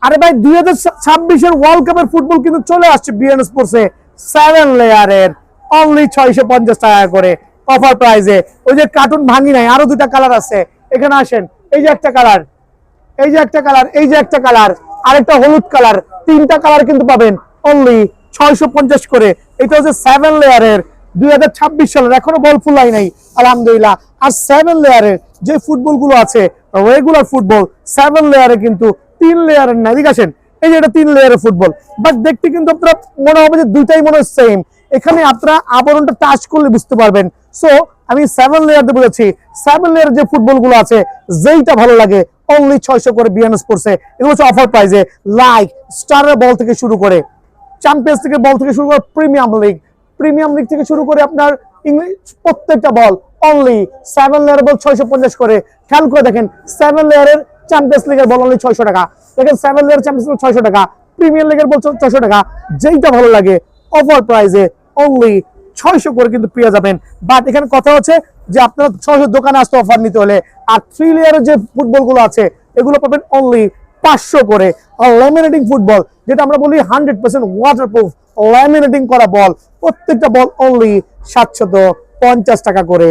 আরে ভাই 2026 ওয়ার্ল্ড কাপের ফুটবল কিন্তু চলে আসছে বিএন স্পোর্টসে 7 লেয়ারের অনলি 650 টাকা করে অফার প্রাইসে। ওই যে কার্টুন ভাঙি নাই, আরো দুটা কালার আছে, এখানে আসেন। এই যে একটা কালার, এই যে একটা কালার, এই যে একটা কালার, আরেকটা হলুদ কালার, তিনটা কালার কিন্তু পাবেন অনলি 650 করে। এটা হচ্ছে 7 লেয়ারের 2026 সালের, এখনো বল ফুলাই নাই আলহামদুলিল্লাহ। আর 7 লেয়ারের যে ফুটবল গুলো আছে রেগুলার ফুটবল 7 লেয়ারে কিন্তু 3 লেয়ারের না। এদিকে আসেন, এই যে এটা 3 লেয়ারের ফুটবল, বাট দেখতে কিন্তু আপনারা মনে হবে যে দুইটাই মনে হয় সেম। এখানে আপনারা আবরণটা টাচ করলে বুঝতে পারবেন। সো আমি 7 লেয়ার দিয়ে বলেছি, 7 লেয়ার যে ফুটবল গুলো আছে যেইটা ভালো লাগে অনলি 600 করে বিএন স্পোর্টসে। এগুলো হচ্ছে অফার প্রাইসে। লাইক স্টারের বল থেকে শুরু করে, চ্যাম্পিয়ন্স লিগের বল থেকে শুরু করে, প্রিমিয়াম লিগ থেকে শুরু করে আপনার ইংলিশ প্রত্যেকটা বল অনলি 7 লেয়ারের বল 650 করে। খেয়াল করে দেখেন, 7 লেয়ারের চ্যাম্পিয়ন্স লিগের বল অনলি 600 টাকা। দেখেন 7 লেয়ার চ্যাম্পিয়ন্স লিগ 600 টাকা, প্রিমিয়ার লিগের বল 600 টাকা। যেইটা ভালো লাগে অফার প্রাইসে অনলি 600 করে কিন্তু পেয়ে যাবেন। বাট এখানে কথা হচ্ছে যে আপনারা 600 দোকানে আসতে অফার নিতে হলে। আর 3 লেয়ারের যে ফুটবল গুলো আছে এগুলো পাবেন অনলি 500 করে। আর ল্যামিনেটিং ফুটবল, যেটা আমরা বলি 100% ওয়াটারপ্রুফ ল্যামিনেটিং করা বল, প্রত্যেকটা বল অনলি 750 টাকা করে।